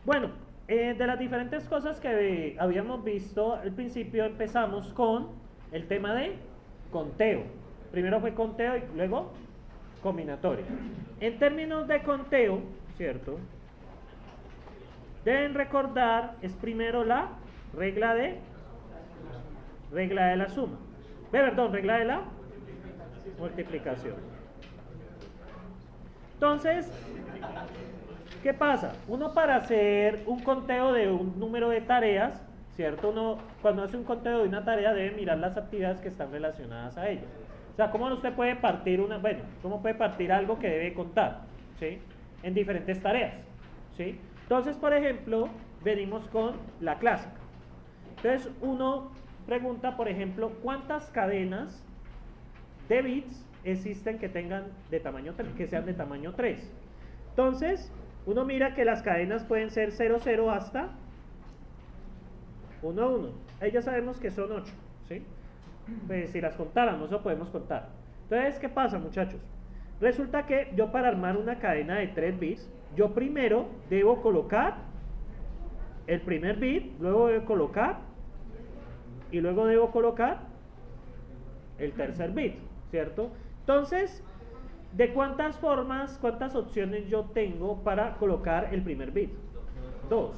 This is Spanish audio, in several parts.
Bueno, de las diferentes cosas que habíamos visto al principio, empezamos con el tema de conteo. Primero fue conteo y luego combinatoria. En términos de conteo, ¿cierto? Deben recordar, es primero la regla de la suma. Perdón, regla de la multiplicación. Entonces, ¿qué pasa? Uno, para hacer un conteo de un número de tareas, ¿cierto? Uno, cuando hace un conteo de una tarea, debe mirar las actividades que están relacionadas a ella. O sea, ¿cómo usted puede partir cómo puede partir algo que debe contar, ¿sí? En diferentes tareas, ¿sí? Entonces, por ejemplo, venimos con la clásica. Entonces, uno pregunta, por ejemplo, ¿cuántas cadenas de bits existen que tengan de tamaño 3, que sean de tamaño 3? Entonces, uno mira que las cadenas pueden ser 0, 0 hasta 1, 1. Ahí ya sabemos que son 8, ¿sí? Pues si las contáramos, lo podemos contar. Entonces, ¿qué pasa, muchachos? Resulta que yo, para armar una cadena de 3 bits, yo primero debo colocar el primer bit, luego debo colocar y luego debo colocar el tercer bit, ¿cierto? Entonces, ¿de cuántas formas, cuántas opciones yo tengo para colocar el primer bit? 2.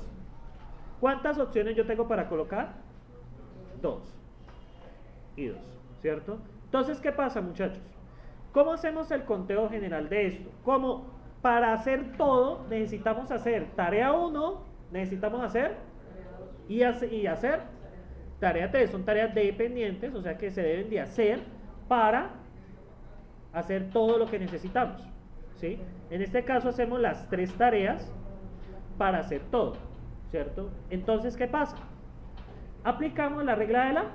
¿Cuántas opciones yo tengo para colocar? 2 y 2, ¿cierto? Entonces, ¿qué pasa, muchachos? ¿Cómo hacemos el conteo general de esto? Como para hacer todo necesitamos hacer tarea 1, necesitamos hacer y hacer tarea 3. Son tareas dependientes, o sea que se deben de hacer para hacer todo lo que necesitamos, ¿sí? En este caso hacemos las 3 tareas para hacer todo, ¿cierto? Entonces, ¿qué pasa? Aplicamos la regla de la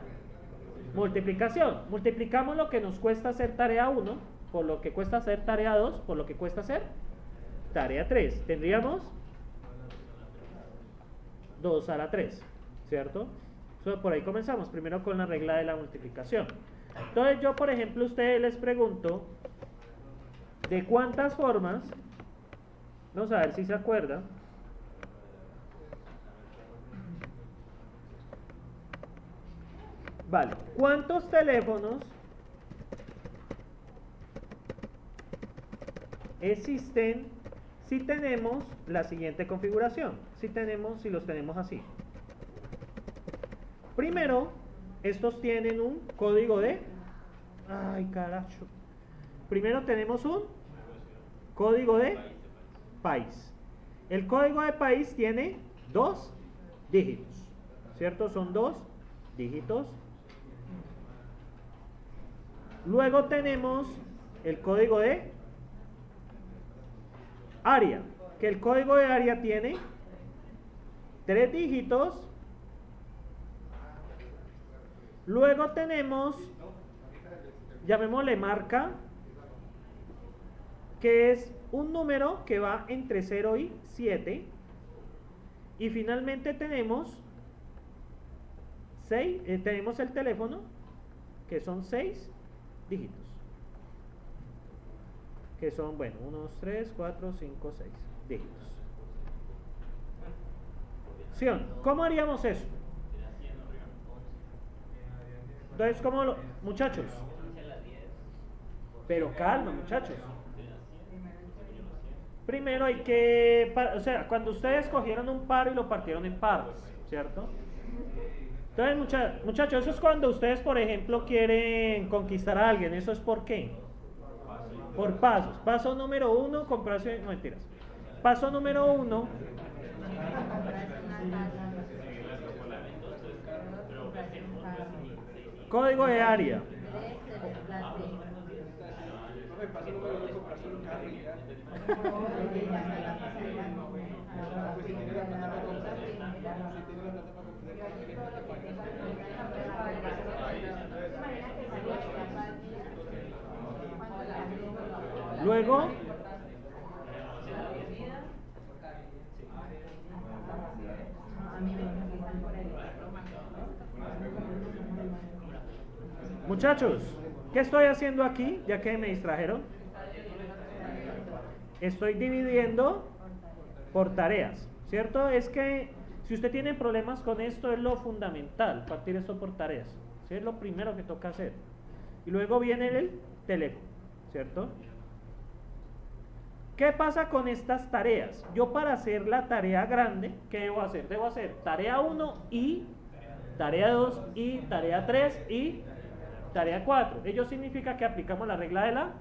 multiplicación. Multiplicamos lo que nos cuesta hacer tarea 1 por lo que cuesta hacer tarea 2 por lo que cuesta hacer tarea 3. Tendríamos 2 a la 3, ¿cierto? Por ahí comenzamos, primero con la regla de la multiplicación. Entonces yo, por ejemplo, a ustedes les pregunto, ¿de cuántas formas? Vamos a ver si se acuerdan. Vale, ¿cuántos teléfonos existen si tenemos la siguiente configuración? Si los tenemos así. Primero, estos tienen un código de... ¡Ay, carajo! Primero tenemos un código de país. El código de país tiene 2 dígitos, ¿cierto? Son 2 dígitos. Luego tenemos el código de área, que el código de área tiene 3 dígitos. Luego tenemos, llamémosle marca, que es un número que va entre 0 y 7. Y finalmente tenemos tenemos el teléfono, que son 6 dígitos. Que son, bueno, 1, 2, 3, 4, 5, 6 dígitos. ¿Sí o no? ¿Cómo haríamos eso? Entonces, ¿cómo lo...? Muchachos. Pero calma, muchachos. Primero hay que... O sea, cuando ustedes cogieron un par y lo partieron en pares, ¿cierto? Entonces, muchachos, eso es cuando ustedes, por ejemplo, quieren conquistar a alguien. ¿Eso es por qué? Por pasos. Paso número 1, comprarse... No, mentiras. Paso número 1... Código de área. Luego, muchachos, ¿qué estoy haciendo aquí? Ya que me distrajeron. Estoy dividiendo por tareas, ¿cierto? Es que si usted tiene problemas con esto, es lo fundamental, partir esto por tareas, ¿sí? Es lo primero que toca hacer. Y luego viene el teléfono, ¿cierto? ¿Qué pasa con estas tareas? Yo para hacer la tarea grande, ¿qué debo hacer? Debo hacer tarea 1 y tarea 2 y tarea 3 y tarea 4. Ello significa que aplicamos la regla de la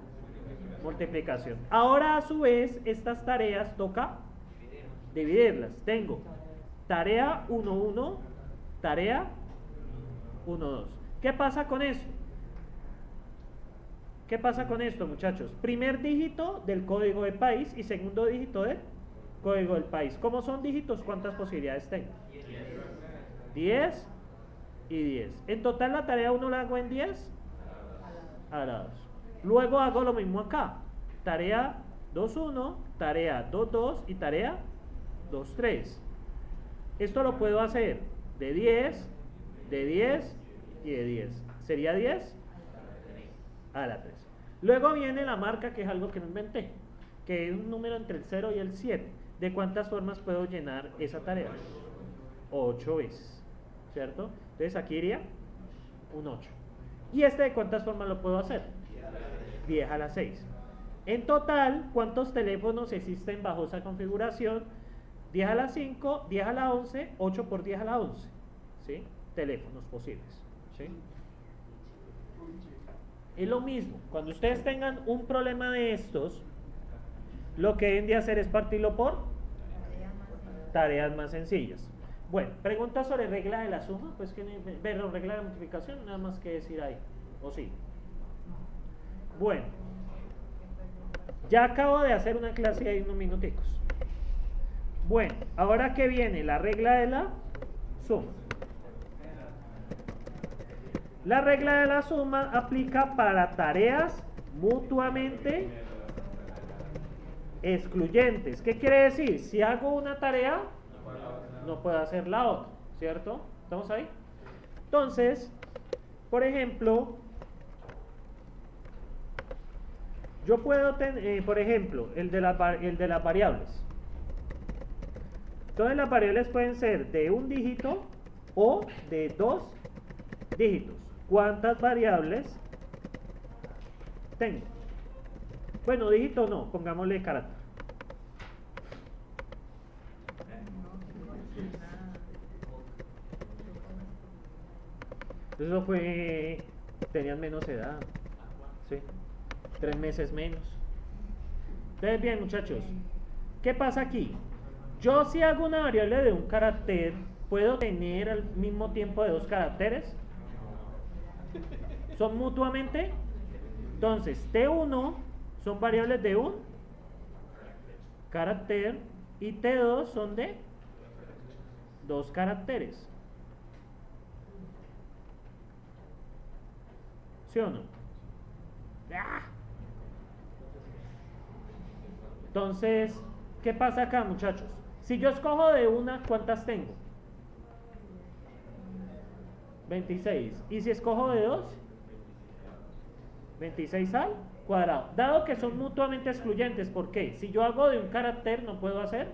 multiplicación. Ahora a su vez, estas tareas toca dividirlas. Tengo tarea 1, tarea 1, ¿Qué pasa con eso? ¿Qué pasa con esto, muchachos? Primer dígito del código del país y segundo dígito del código del país. ¿Cómo son dígitos? ¿Cuántas posibilidades tengo? 10 y 10. En total la tarea 1 la hago en 10 a la 2. Luego hago lo mismo acá. Tarea 2.1, tarea 2.2 y tarea 2.3. Esto lo puedo hacer de 10, de 10 y de 10. ¿Sería 10? A la 3. Luego viene la marca, que es algo que no inventé, que es un número entre el 0 y el 7. ¿De cuántas formas puedo llenar esa tarea? 8 veces, ¿cierto? Entonces aquí iría un 8. ¿Y este de cuántas formas lo puedo hacer? 10 a la 6. En total, ¿cuántos teléfonos existen bajo esa configuración? 10 a la 5, 10 a la 11, 8 por 10 a la 11, ¿sí? Teléfonos posibles, ¿sí? Es lo mismo, cuando ustedes tengan un problema de estos, lo que deben de hacer es partirlo por tareas más sencillas. Bueno, preguntas sobre regla de la suma, pues que ver regla de la multiplicación, nada más que decir ahí, o sí. Bueno, ya acabo de hacer una clase ahí unos minuticos. Bueno, ahora que viene la regla de la suma. La regla de la suma aplica para tareas mutuamente excluyentes. ¿Qué quiere decir? Si hago una tarea, no puedo hacer la otra, ¿cierto? ¿Estamos ahí? Entonces, por ejemplo, yo puedo tener, por ejemplo, el de las variables. Entonces las variables pueden ser de un dígito o de 2 dígitos. ¿Cuántas variables tengo? Bueno, dígito no, pongámosle carácter. Eso fue, tenían menos edad, ¿sí? 3 meses menos. Entonces, bien, muchachos, ¿qué pasa aquí? Yo si hago una variable de un carácter, ¿puedo tener al mismo tiempo de 2 caracteres? ¿Son mutuamente? Entonces, T1 son variables de un carácter y T2 son de 2 caracteres. ¿Sí o no? Entonces, ¿qué pasa acá, muchachos? Si yo escojo de una, ¿cuántas tengo? 26. ¿Y si escojo de 2? 26 al cuadrado. Dado que son mutuamente excluyentes, ¿por qué? Si yo hago de un carácter, no puedo hacer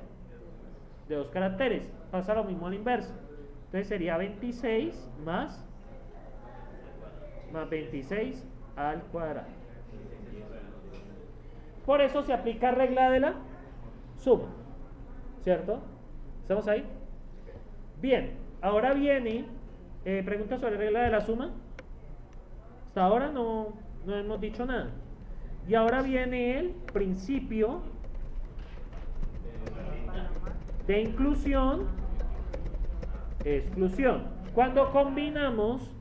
de 2 caracteres. Pasa lo mismo al inverso. Entonces sería 26 más 26 al cuadrado. Por eso se aplica regla de la suma, ¿cierto? ¿Estamos ahí? Bien, ahora viene preguntas sobre regla de la suma. Hasta ahora no hemos dicho nada. Y ahora viene el principio de inclusión, exclusión. Cuando combinamos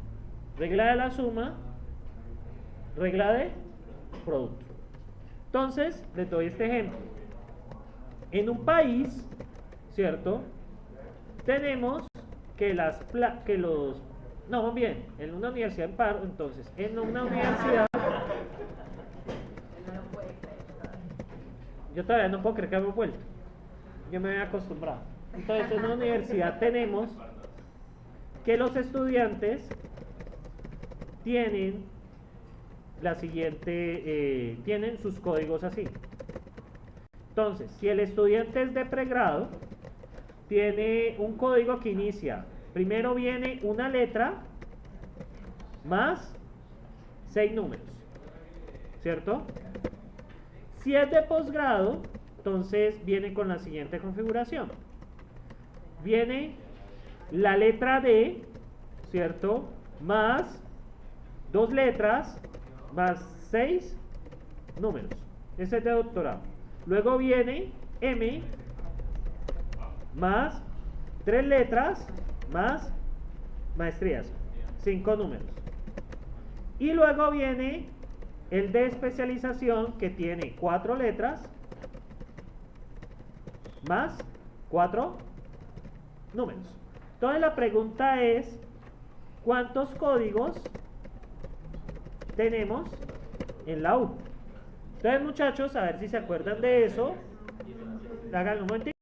regla de la suma, regla de producto. Entonces, les doy este ejemplo. En un país, ¿cierto? Tenemos que en una universidad en paro, entonces, en una universidad, yo todavía no puedo creer que hemos vuelto, yo me había acostumbrado. Entonces, en una universidad tenemos que los estudiantes tienen la siguiente, tienen sus códigos así. Entonces, si el estudiante es de pregrado, tiene un código que inicia. Primero viene una letra más 6 números, ¿cierto? Si es de posgrado, entonces viene con la siguiente configuración. Viene la letra D, ¿cierto? Más 2 letras, más 6 números. Ese es de doctorado. Luego viene M, más 3 letras, más maestrías, 5 números. Y luego viene el de especialización, que tiene 4 letras, más 4 números. Entonces la pregunta es, ¿cuántos códigos tenemos en la U? Entonces, muchachos, a ver si se acuerdan de eso. Háganlo un momentito.